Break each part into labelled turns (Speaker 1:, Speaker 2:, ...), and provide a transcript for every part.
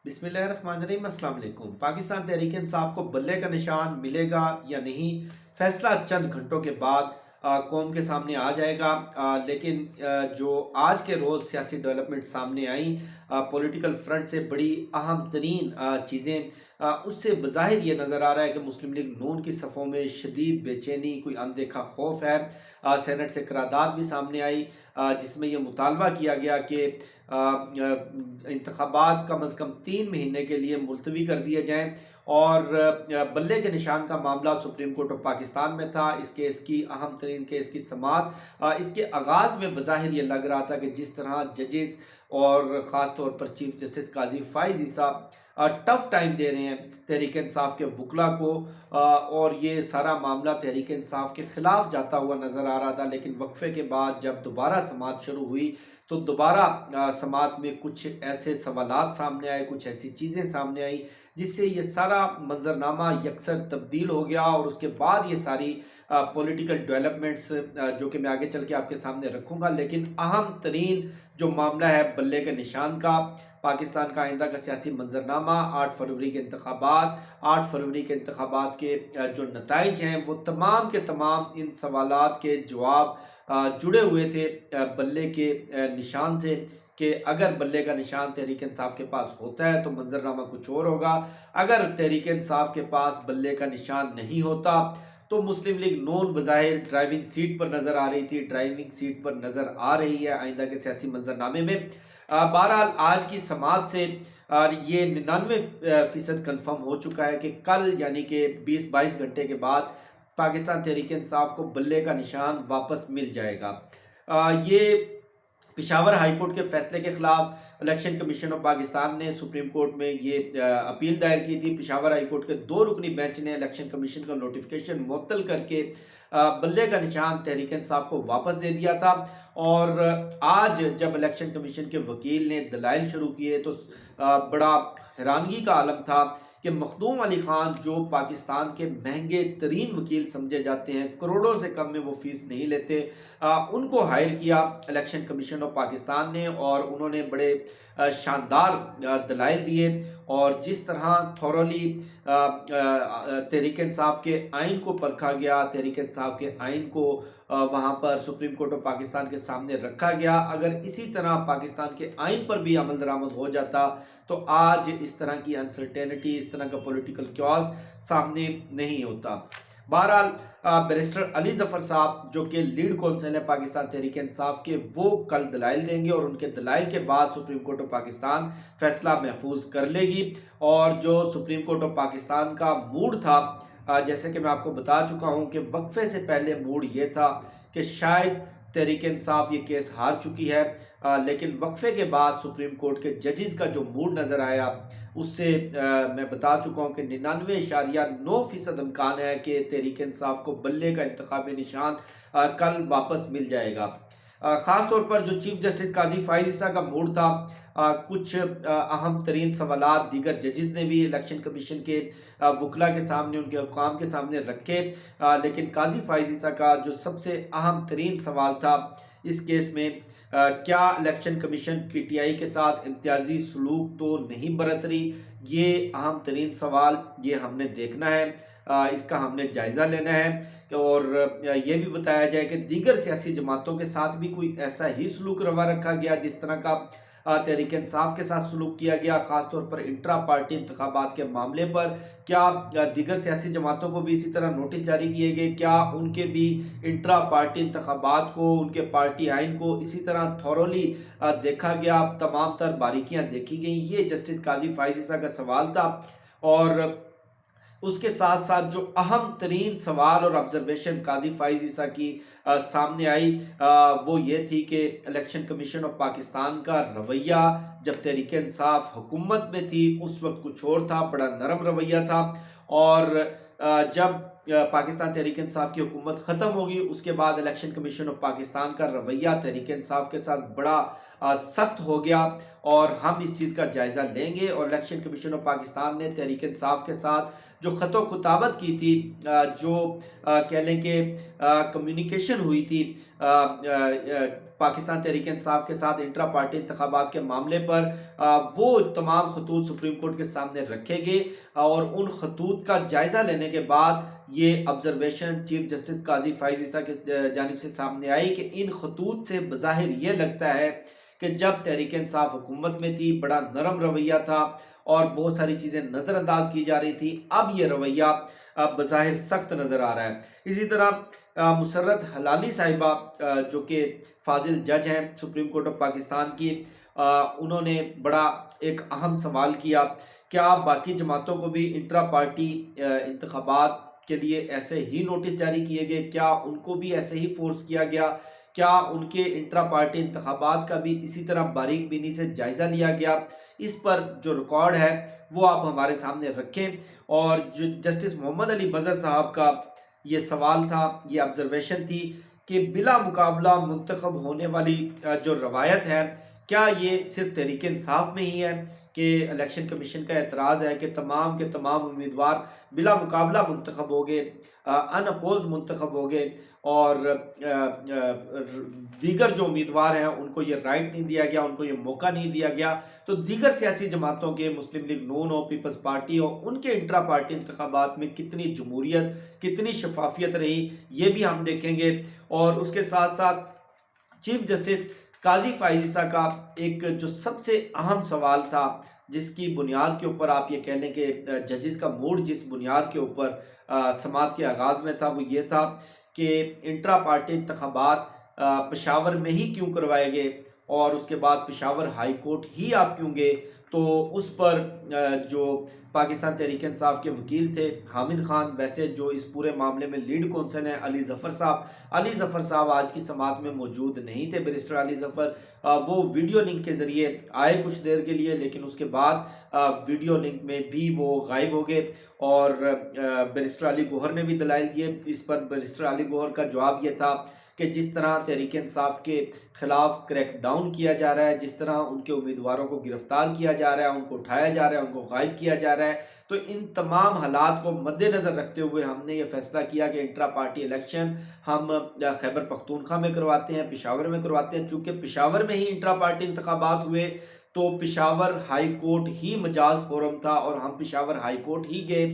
Speaker 1: بسم اللہ الرحمن الرحیم۔ السلام علیکم۔ پاکستان تحریک انصاف کو بلے کا نشان ملے گا یا نہیں، فیصلہ چند گھنٹوں کے بعد قوم کے سامنے آ جائے گا۔ لیکن جو آج کے روز سیاسی ڈیولپمنٹ سامنے آئیں پولیٹیکل فرنٹ سے، بڑی اہم ترین چیزیں، اس سے بظاہر یہ نظر آ رہا ہے کہ مسلم لیگ نون کی صفوں میں شدید بے چینی، کوئی اندیکھا خوف ہے۔ سینٹ سے قرارداد بھی سامنے آئی جس میں یہ مطالبہ کیا گیا کہ انتخابات کم از کم 3 مہینے کے لیے ملتوی کر دیے جائیں، اور بلے کے نشان کا معاملہ سپریم کورٹ آف پاکستان میں تھا۔ اس کیس کی اہم ترین کیس کی سماعت اس کے آغاز میں بظاہر یہ لگ رہا تھا کہ جس طرح ججز اور خاص طور پر چیف جسٹس قاضی فائز عیسیٰ ٹف ٹائم دے رہے ہیں تحریک انصاف کے وکلا کو، اور یہ سارا معاملہ تحریک انصاف کے خلاف جاتا ہوا نظر آ رہا تھا۔ لیکن وقفے کے بعد جب دوبارہ سماعت شروع ہوئی تو دوبارہ سماعت میں کچھ ایسے سوالات سامنے آئے، کچھ ایسی چیزیں سامنے آئیں جس سے یہ سارا منظرنامہ یکسر تبدیل ہو گیا، اور اس کے بعد یہ ساری پولیٹیکل ڈیولپمنٹس جو کہ میں آگے چل کے آپ کے سامنے رکھوں گا۔ لیکن اہم ترین جو معاملہ ہے بلے کے نشان کا، پاکستان کا آئندہ کا سیاسی منظرنامہ، 8 فروری کے انتخابات، 8 فروری کے انتخابات کے جو نتائج ہیں وہ تمام کے تمام ان سوالات کے جواب جڑے ہوئے تھے بلے کے نشان سے، کہ اگر بلے کا نشان تحریک انصاف کے پاس ہوتا ہے تو منظرنامہ کچھ اور ہوگا، اگر تحریک انصاف کے پاس بلے کا نشان نہیں ہوتا تو مسلم لیگ نون بظاہر ڈرائیونگ سیٹ پر نظر آ رہی تھی، ڈرائیونگ سیٹ پر نظر آ رہی ہے آئندہ کے سیاسی منظرنامے میں۔ بہرحال آج کی سماعت سے یہ 99% کنفرم ہو چکا ہے کہ کل یعنی کہ 20-22 گھنٹے کے بعد پاکستان تحریک انصاف کو بلے کا نشان واپس مل جائے گا۔ یہ پشاور ہائی کورٹ کے فیصلے کے خلاف الیکشن کمیشن آف پاکستان نے سپریم کورٹ میں یہ اپیل دائر کی تھی۔ پشاور ہائی کورٹ کے 2 رکنی بینچ نے الیکشن کمیشن کا نوٹیفیکیشن معطل کر کے بلے کا نشان تحریک انصاف کو واپس دے دیا تھا، اور آج جب الیکشن کمیشن کے وکیل نے دلائل شروع کیے تو بڑا حیرانگی کا عالم تھا کہ مخدوم علی خان جو پاکستان کے مہنگے ترین وکیل سمجھے جاتے ہیں، کروڑوں سے کم میں وہ فیس نہیں لیتے، ان کو ہائر کیا الیکشن کمیشن آف پاکستان نے، اور انہوں نے بڑے شاندار دلائل دیے، اور جس طرح تھورولی تحریک انصاف کے آئین کو پرکھا گیا، تحریک انصاف کے آئین کو وہاں پر سپریم کورٹ آف پاکستان کے سامنے رکھا گیا، اگر اسی طرح پاکستان کے آئین پر بھی عمل درآمد ہو جاتا تو آج اس طرح کی انسرٹینٹی، اس طرح کا پولیٹیکل کیوس سامنے نہیں ہوتا۔ بہرحال بیرسٹر علی ظفر صاحب جو کہ لیڈ کونسل ہے پاکستان تحریک انصاف کے، وہ کل دلائل دیں گے، اور ان کے دلائل کے بعد سپریم کورٹ آف پاکستان فیصلہ محفوظ کر لے گی۔ اور جو سپریم کورٹ آف پاکستان کا موڈ تھا، جیسے کہ میں آپ کو بتا چکا ہوں کہ وقفے سے پہلے موڈ یہ تھا کہ شاید تحریک انصاف یہ کیس ہار چکی ہے، لیکن وقفے کے بعد سپریم کورٹ کے ججز کا جو موڈ نظر آیا اس سے میں بتا چکا ہوں کہ 99.9% امکان ہے کہ تحریک انصاف کو بلے کا انتخابی نشان کل واپس مل جائے گا۔ خاص طور پر جو چیف جسٹس قاضی فائز عیسیٰ کا موڈ تھا، کچھ اہم ترین سوالات دیگر ججز نے بھی الیکشن کمیشن کے وکلا کے سامنے، ان کے حکام کے سامنے رکھے، لیکن قاضی فائز عیسیٰ کا جو سب سے اہم ترین سوال تھا اس کیس میں، کیا election commission P T I کے ساتھ امتیازی سلوک تو نہیں برت رہی، یہ اہم ترین سوال، یہ ہم نے دیکھنا ہے، اس کا ہم نے جائزہ لینا ہے، اور یہ بھی بتایا جائے کہ دیگر سیاسی جماعتوں کے ساتھ بھی کوئی ایسا ہی سلوک روا رکھا گیا جس طرح کا تحریک انصاف کے ساتھ سلوک کیا گیا، خاص طور پر انٹرا پارٹی انتخابات کے معاملے پر، کیا دیگر سیاسی جماعتوں کو بھی اسی طرح نوٹس جاری کیے گئے، کیا ان کے بھی انٹرا پارٹی انتخابات کو، ان کے پارٹی آئین کو اسی طرح تھورولی دیکھا گیا، تمام تر باریکیاں دیکھی گئیں، یہ جسٹس قاضی فائز عیسیٰ کا سوال تھا۔ اور اس کے ساتھ ساتھ جو اہم ترین سوال اور آبزرویشن قاضی فائز عیسیٰ کی سامنے آئی وہ یہ تھی کہ الیکشن کمیشن آف پاکستان کا رویہ جب تحریک انصاف حکومت میں تھی اس وقت کچھ اور تھا، بڑا نرم رویہ تھا، اور جب پاکستان تحریک انصاف کی حکومت ختم ہوگی اس کے بعد الیکشن کمیشن آف پاکستان کا رویہ تحریک انصاف کے ساتھ بڑا سخت ہو گیا، اور ہم اس چیز کا جائزہ لیں گے۔ اور الیکشن کمیشن آف پاکستان نے تحریک انصاف کے ساتھ جو خط و خطابت کی تھی، جو کہہ لیں کہ کمیونیکیشن ہوئی تھی پاکستان تحریک انصاف کے ساتھ انٹرا پارٹی انتخابات کے معاملے پر، وہ تمام خطوط سپریم کورٹ کے سامنے رکھے گئے، اور ان خطوط کا جائزہ لینے کے بعد یہ آبزرویشن چیف جسٹس قاضی فائز عیسیٰ کی جانب سے سامنے آئی کہ ان خطوط سے بظاہر یہ لگتا ہے کہ جب تحریک انصاف حکومت میں تھی بڑا نرم رویہ تھا اور بہت ساری چیزیں نظر انداز کی جا رہی تھی، اب یہ رویہ بظاہر سخت نظر آ رہا ہے۔ اسی طرح مسرت حلالی صاحبہ جو کہ فاضل جج ہیں سپریم کورٹ آف پاکستان کی، انہوں نے بڑا ایک اہم سوال کیا، کیا باقی جماعتوں کو بھی انٹرا پارٹی انتخابات کے لیے ایسے ہی نوٹس جاری کیے گئے؟ کیا ان کو بھی ایسے ہی فورس کیا گیا؟ کیا ان کے انٹرا پارٹی انتخابات کا بھی اسی طرح باریک بینی سے جائزہ لیا گیا؟ اس پر جو ریکارڈ ہے وہ آپ ہمارے سامنے رکھیں۔ اور جو جسٹس محمد علی بزر صاحب کا یہ سوال تھا، یہ آبزرویشن تھی کہ بلا مقابلہ منتخب ہونے والی جو روایت ہے، کیا یہ صرف تحریک انصاف میں ہی ہے کہ الیکشن کمیشن کا اعتراض ہے کہ تمام کے تمام امیدوار بلا مقابلہ منتخب ہو گئے، ان اپوز منتخب ہو گئے، اور دیگر جو امیدوار ہیں ان کو یہ رائٹ نہیں دیا گیا، ان کو یہ موقع نہیں دیا گیا؟ تو دیگر سیاسی جماعتوں کے، مسلم لیگ نون ہو، پیپلز پارٹی ہو، ان کے انٹرا پارٹی انتخابات میں کتنی جمہوریت، کتنی شفافیت رہی، یہ بھی ہم دیکھیں گے۔ اور اس کے ساتھ ساتھ چیف جسٹس قاضی فائز عیسیٰ کا ایک جو سب سے اہم سوال تھا، جس کی بنیاد کے اوپر آپ یہ کہہ لیں کہ ججز کا موڈ جس بنیاد کے اوپر سماعت کے آغاز میں تھا، وہ یہ تھا کہ انٹرا پارٹی انتخابات پشاور میں ہی کیوں کروائے گئے، اور اس کے بعد پشاور ہائی کورٹ ہی آپ کیوں گئے؟ تو اس پر جو پاکستان تحریک انصاف کے وکیل تھے حامد خان، ویسے جو اس پورے معاملے میں لیڈ کونسل ہیں علی ظفر صاحب آج کی سماعت میں موجود نہیں تھے۔ بیرسٹر علی ظفر وہ ویڈیو لنک کے ذریعے آئے کچھ دیر کے لیے، لیکن اس کے بعد ویڈیو لنک میں بھی وہ غائب ہو گئے، اور بیرسٹر علی گوہر نے بھی دلائل دیے اس پر۔ بیرسٹر علی گوہر کا جواب یہ تھا کہ جس طرح تحریک انصاف کے خلاف کریک ڈاؤن کیا جا رہا ہے، جس طرح ان کے امیدواروں کو گرفتار کیا جا رہا ہے، ان کو اٹھایا جا رہا ہے، ان کو غائب کیا جا رہا ہے، تو ان تمام حالات کو مد نظر رکھتے ہوئے ہم نے یہ فیصلہ کیا کہ انٹرا پارٹی الیکشن ہم خیبر پختونخوا میں کرواتے ہیں، پشاور میں کرواتے ہیں۔ چونکہ پشاور میں ہی انٹرا پارٹی انتخابات ہوئے تو پشاور ہائی کورٹ ہی مجاز فورم تھا، اور ہم پشاور ہائی کورٹ ہی گئے۔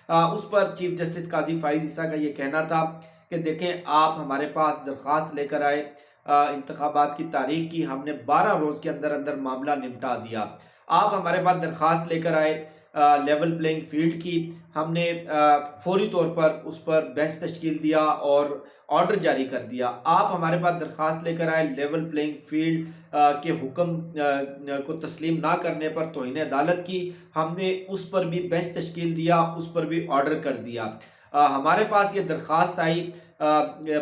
Speaker 1: اس پر چیف جسٹس قاضی فائز عیسیٰ کا یہ کہنا تھا کہ دیکھیں، آپ ہمارے پاس درخواست لے کر آئے، انتخابات کی تاریخ کی، ہم نے 12 روز کے اندر اندر معاملہ نمٹا دیا۔ آپ ہمارے پاس درخواست لے کر آئے لیول پلینگ فیلڈ کی، ہم نے فوری طور پر اس پر بینچ تشکیل دیا اور آرڈر جاری کر دیا۔ آپ ہمارے پاس درخواست لے کر آئے لیول پلینگ فیلڈ کے حکم کو تسلیم نہ کرنے پر توہین عدالت کی، ہم نے اس پر بھی بینچ تشکیل دیا، اس پر بھی آرڈر کر دیا۔ ہمارے پاس یہ درخواست آئی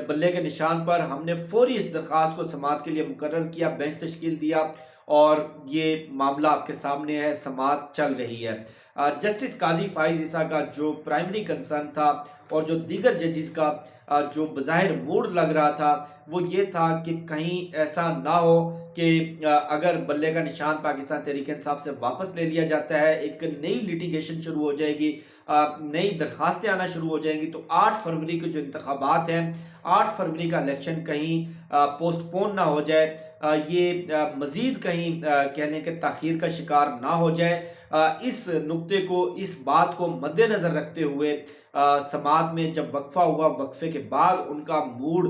Speaker 1: بلے کے نشان پر، ہم نے فوری اس درخواست کو سماعت کے لیے مقرر کیا، بینچ تشکیل دیا، اور یہ معاملہ آپ کے سامنے ہے، سماعت چل رہی ہے۔ جسٹس قاضی فائز عیسیٰ کا جو پرائمری کنسرن تھا، اور جو دیگر ججز کا جو بظاہر موڈ لگ رہا تھا، وہ یہ تھا کہ کہیں ایسا نہ ہو کہ اگر بلے کا نشان پاکستان تحریک انصاف سے واپس لے لیا جاتا ہے، ایک نئی لیٹیگیشن شروع ہو جائے گی، نئی درخواستیں آنا شروع ہو جائیں گی، تو 8 فروری کے جو انتخابات ہیں، 8 فروری کا الیکشن کہیں پوسٹ پون نہ ہو جائے، یہ مزید کہیں کہنے کے تاخیر کا شکار نہ ہو جائے۔ اس نقطے کو، اس بات کو مد نظر رکھتے ہوئے سماعت میں جب وقفہ ہوا، وقفے کے بعد ان کا موڈ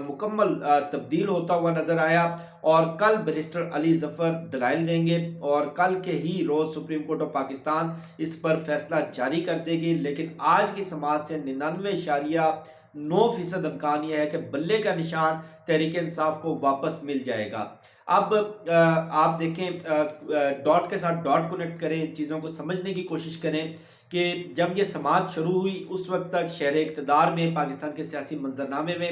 Speaker 1: مکمل تبدیل ہوتا ہوا نظر آیا، اور کل بیرسٹر علی ظفر دلائل دیں گے، اور کل کے ہی روز سپریم کورٹ آف پاکستان اس پر فیصلہ جاری کر دے گی۔ لیکن آج کی سماعت سے 99.9% امکان یہ ہے کہ بلے کا نشان تحریک انصاف کو واپس مل جائے گا۔ اب آپ دیکھیں، ڈاٹ کے ساتھ ڈاٹ کنیکٹ کریں، چیزوں کو سمجھنے کی کوشش کریں کہ جب یہ سماعت شروع ہوئی اس وقت تک شہر اقتدار میں، پاکستان کے سیاسی منظرنامے میں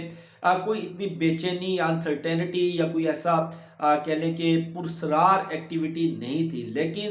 Speaker 1: کوئی اتنی بے چینی یا انسرٹینٹی یا کوئی ایسا کہہ لیں کہ پرسرار ایکٹیویٹی نہیں تھی۔ لیکن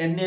Speaker 1: NA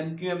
Speaker 1: MQM